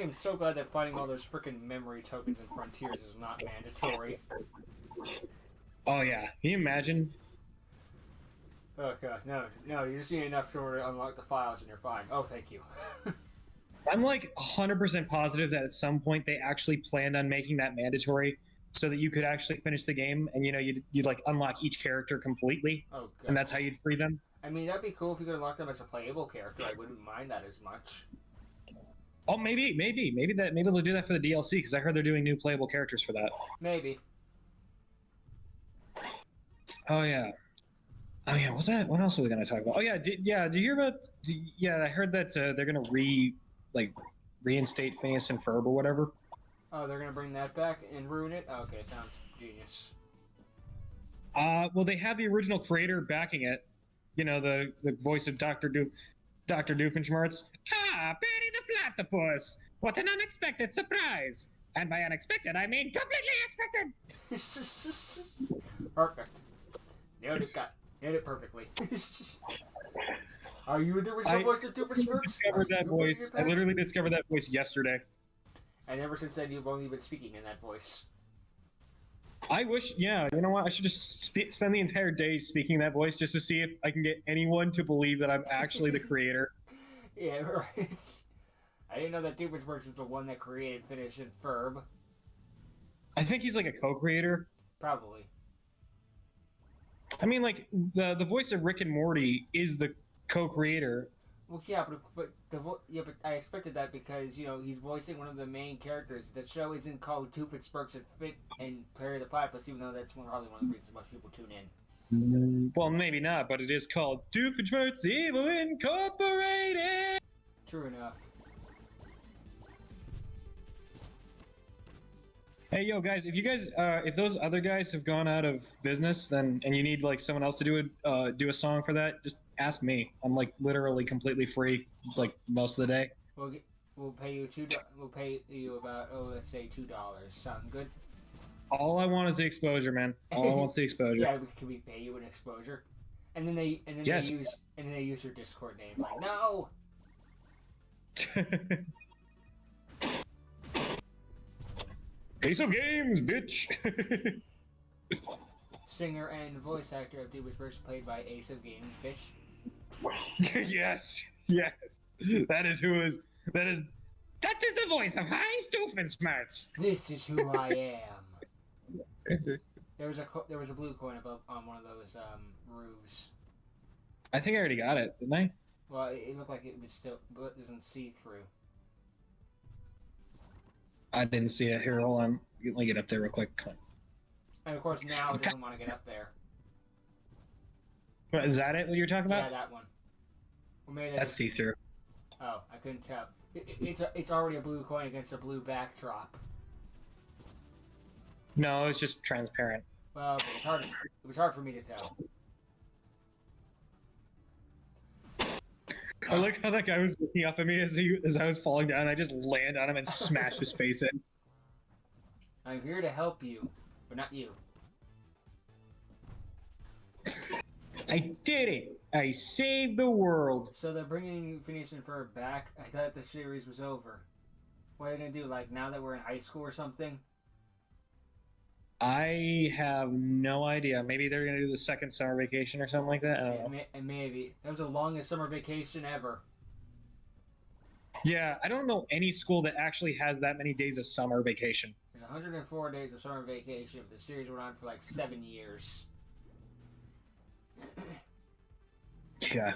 am so glad that finding all those freaking memory tokens in Frontiers is not mandatory. Oh yeah, can you imagine? Oh god, no, you just need enough in order to unlock the files and you're fine. Oh, thank you. I'm like 100% positive that at some point they actually planned on making that mandatory so that you could actually finish the game and you'd like unlock each character completely. Oh god. And that's how you'd free them. I mean, that'd be cool if you could unlock them as a playable character. I wouldn't mind that as much. Oh, maybe they'll do that for the DLC because I heard they're doing new playable characters for that. Maybe. Oh yeah. Oh yeah. What's that? What else were they gonna talk about? Oh yeah. Did you hear about? Yeah, I heard that they're gonna reinstate Phineas and Ferb or whatever. Oh, they're gonna bring that back and ruin it? Okay, sounds genius. Well, they have the original creator backing it. You know, the voice of Dr. Doofenshmirtz. Ah, Perry the Platypus! What an unexpected surprise! And by unexpected, I mean completely expected! Perfect. Nailed it perfectly. Are you the original voice of Doofenshmirtz? Discovered that voice. I literally discovered that voice yesterday. And ever since then, you've only been speaking in that voice. I wish, yeah, you know what? I should just spend the entire day speaking that voice just to see if I can get anyone to believe that I'm actually the creator. Yeah, right. I didn't know that Doofenshmirtz is the one that created Phineas and Ferb. I think he's like a co-creator. Probably. I mean, like, the voice of Rick and Morty is the co-creator. Well, yeah, but I expected that because he's voicing one of the main characters. The show isn't called Doofenshmirtz and Perry the Platypus, even though that's probably one of the reasons most people tune in. Well, maybe not, but it is called Doofenshmirtz Evil Incorporated. True enough. Hey, yo, guys! If those other guys have gone out of business, and you need like someone else to do a song for that, just ask me. I'm like literally completely free, like most of the day. We'll pay you We'll pay you about let's say $2. Sound good? All I want is the exposure, man. All I want is the exposure. Yeah, can we pay you an exposure? And then they use your Discord name. Like, no. Ace of Games, bitch. Singer and voice actor of Doofenshmirtz played by Ace of Games, bitch. Yes. That is the voice of Heinz Doofenshmirtz. This is who I am. There was a blue coin above on one of those roofs. I think I already got it, didn't I? Well, it looked like it wasn't see-through. I didn't see it. Here, hold on. Let me get up there real quick. And of course now it doesn't want to get up there. What, is that it? What you're talking about? Yeah, that one. Or maybe that's see-through. Oh, I couldn't tell. It's already a blue coin against a blue backdrop. No, it's just transparent. Well, it was hard for me to tell. I like how that guy was looking up at me as I was falling down. I just land on him and smash his face in. I'm here to help you, but not you. I did it! I saved the world! So they're bringing Phineas and Ferb back? I thought the series was over. What are they gonna do, like, now that we're in high school or something? I have no idea. Maybe they're gonna do the second summer vacation or something like that. I don't know. Maybe. That was the longest summer vacation ever. Yeah, I don't know any school that actually has that many days of summer vacation. There's 104 days of summer vacation, but the series went on for like 7 years. Yeah.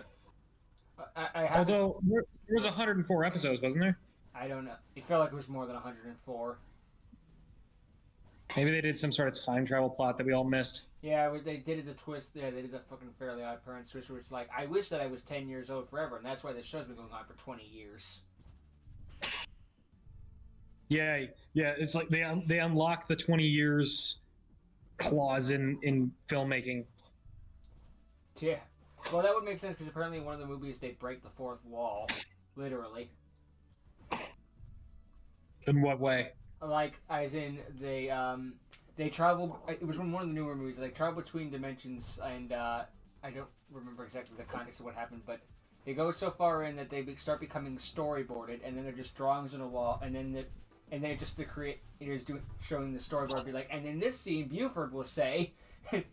Although, there was 104 episodes, wasn't there? I don't know. It felt like it was more than 104. Maybe they did some sort of time travel plot that we all missed. Yeah, they did the twist. Yeah, they did the fucking Fairly Odd Parents twist where it's like, I wish that I was 10 years old forever, and that's why this show's been going on for 20 years. Yeah, it's like they unlock the 20 years clause in filmmaking. Yeah. Well, that would make sense because apparently in one of the movies they break the fourth wall. Literally. In what way? Like, as in, they travel... It was from one of the newer movies. They travel between dimensions, and I don't remember exactly the context of what happened, but They go so far in that they start becoming storyboarded, and then they're just drawings on a wall, and then just the creators showing the storyboard, be like, and in this scene, Buford will say, and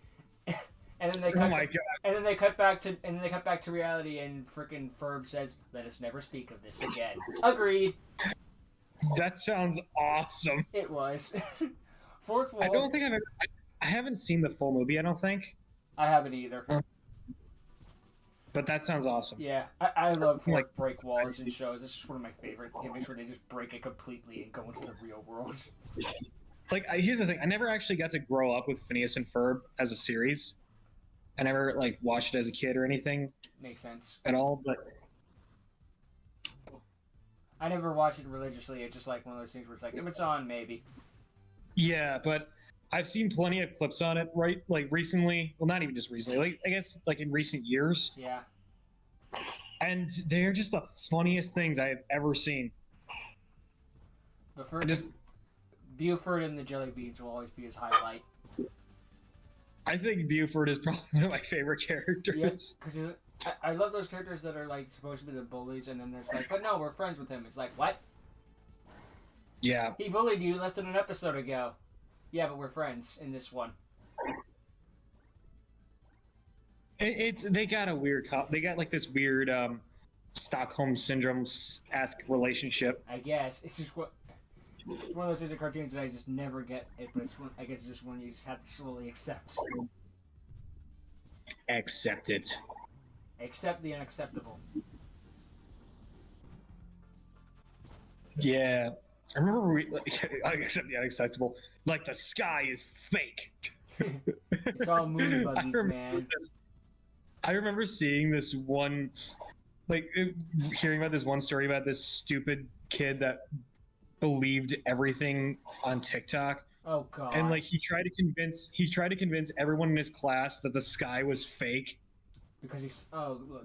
then they cut. Oh my god! And then they cut back to reality, and frickin' Ferb says, "Let us never speak of this again." Agreed. That sounds awesome. It was. Fourth wall. I don't think I haven't seen the full movie. I don't think. I haven't either. But that sounds awesome. Yeah, I love break walls in shows. It's just one of my favorite gimmicks where they just break it completely and go into the real world. Like, here's the thing: I never actually got to grow up with Phineas and Ferb as a series. I never watched it as a kid or anything. Makes sense. At all, but I never watched it religiously. It's just like one of those things where it's like, if it's on, maybe. Yeah, but I've seen plenty of clips on it, right? Like recently. Well, not even just recently. I guess in recent years. Yeah. And they're just the funniest things I have ever seen. But first, Buford and the jelly beans will always be his highlight. I think Buford is probably one of my favorite characters. Yes, because I love those characters that are supposed to be the bullies, and then there's but no, we're friends with him. It's like, what? Yeah. He bullied you less than an episode ago. Yeah, but we're friends in this one. They got a weird they got this weird Stockholm syndrome-esque relationship. I guess it's just it's one of those things in cartoons that I just never get it, but I guess it's just one you just have to slowly accept. Accept it. Accept the unacceptable. Yeah. I remember accept the unacceptable. Like, the sky is fake. It's all moon buggies, man. I remember seeing this one, hearing about this one story about this stupid kid that believed everything on TikTok. Oh god. And he tried to convince everyone in his class that the sky was fake. Because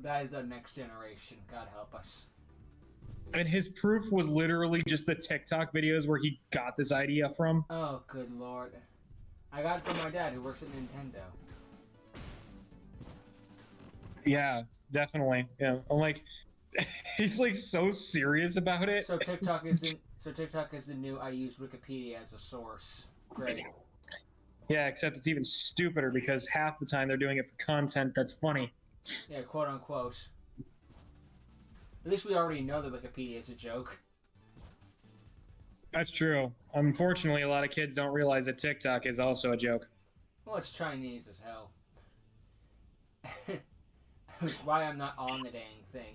that is the next generation. God help us. And his proof was literally just the TikTok videos where he got this idea from. Oh, good lord. I got it from my dad who works at Nintendo. Yeah, definitely. Yeah. I'm he's so serious about it. So TikTok is the new I use Wikipedia as a source. Great. Yeah, except it's even stupider because half the time they're doing it for content that's funny. Yeah, quote unquote. At least we already know that Wikipedia is a joke. That's true. Unfortunately, a lot of kids don't realize that TikTok is also a joke. Well, it's Chinese as hell. Which is why I'm not on the dang thing.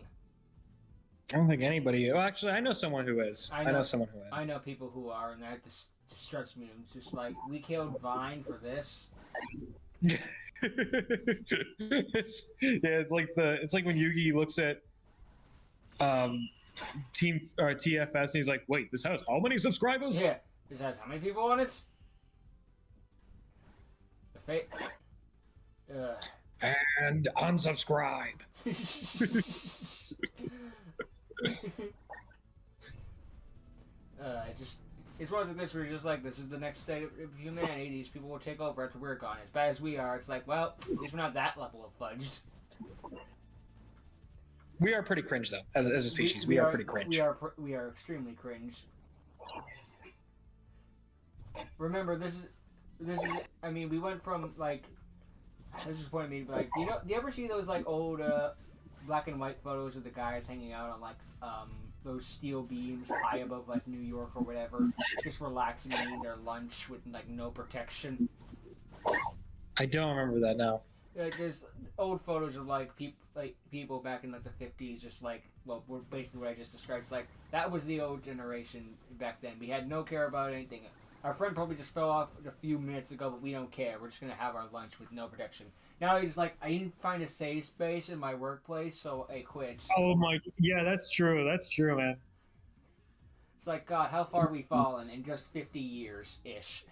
I don't think anybody... Well, actually, I know someone who is. I know someone who is. I know people who are, and that just struts me. It's just we killed Vine for this. It's like when Yugi looks at TFS and he's like, wait, this has how many subscribers? Yeah, this has how many people on it? And unsubscribe. It's one of this where you're just this is the next state of humanity. These people will take over after we're gone. As bad as we are, it's well, at least we're not that level of fudged. We are pretty cringe, though, as a species. We are pretty cringe. We are extremely cringe. Remember, this is. I mean, we went from This is what I mean. Do you ever see those old black and white photos of the guys hanging out on those steel beams high above New York or whatever, just relaxing and eating their lunch with no protection? I don't remember that now. There's old photos of people back in the 50s, just we're basically what I just described. It's that was the old generation back then. We had no care about anything. Our friend probably just fell off a few minutes ago, but we don't care. We're just gonna have our lunch with no protection. Now he's I didn't find a safe space in my workplace, so I quit. Oh my, yeah, that's true. That's true, man. It's God, how far we've fallen in just 50 years ish.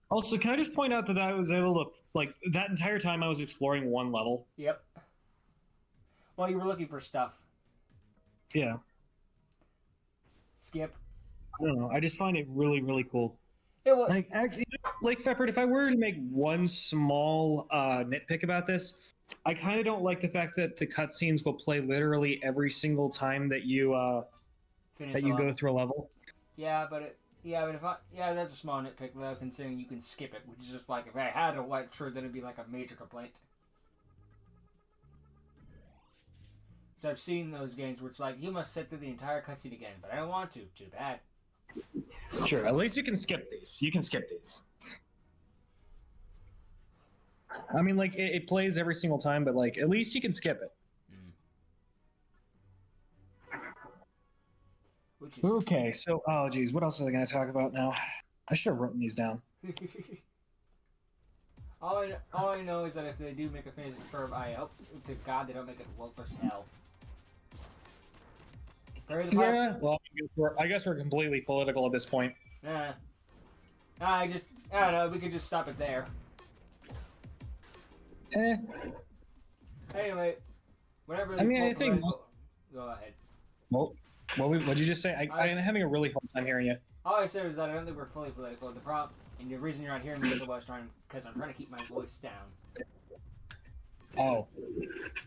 Also, can I just point out that I was able to that entire time I was exploring one level. Yep. Well, you were looking for stuff. Yeah. Skip. I don't know. I just find it really, really cool. It was actually, Feppard, if I were to make one small nitpick about this, I kind of don't like the fact that the cutscenes will play literally every single time that you go through a level. Yeah, but that's a small nitpick though, considering you can skip it, which is just like if I had a lecture, then it'd be like a major complaint. So I've seen those games where it's like you must sit through the entire cutscene again, but I don't want to. Too bad. Sure, at least you can skip these. You can skip these. I mean, like it plays every single time, but like at least you can skip it. Which is okay. So, oh geez, what else are they going to talk about now? I should have written these down. all I know is that if they do make a Phineas and Ferb, I hope to God they don't make it woke as hell. Yeah, well, I guess we're completely political at this point. I don't know. We could just stop it there. Anyway, whatever. I mean, I think. Go ahead. Well, what'd you just say? I am having a really hard time hearing you. All I said was that I don't think we're fully political. The problem, and the reason you're not hearing me so well is because I'm trying to keep my voice down. Oh,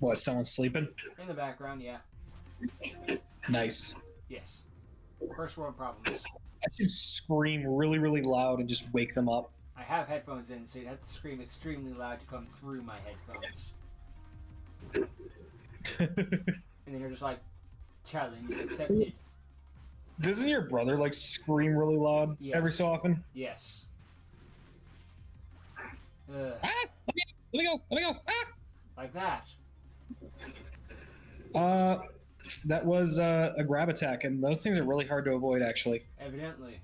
what? Someone's sleeping? In the background, yeah. Nice. Yes. First world problems. I should scream really, really loud and just wake them up. I have headphones in, so you'd have to scream extremely loud to come through my headphones. And then you're just like, challenge accepted. Doesn't your brother like scream really loud every so often? Yes. Let me go! Ah! Like that. That was a grab attack, and those things are really hard to avoid, actually. Evidently.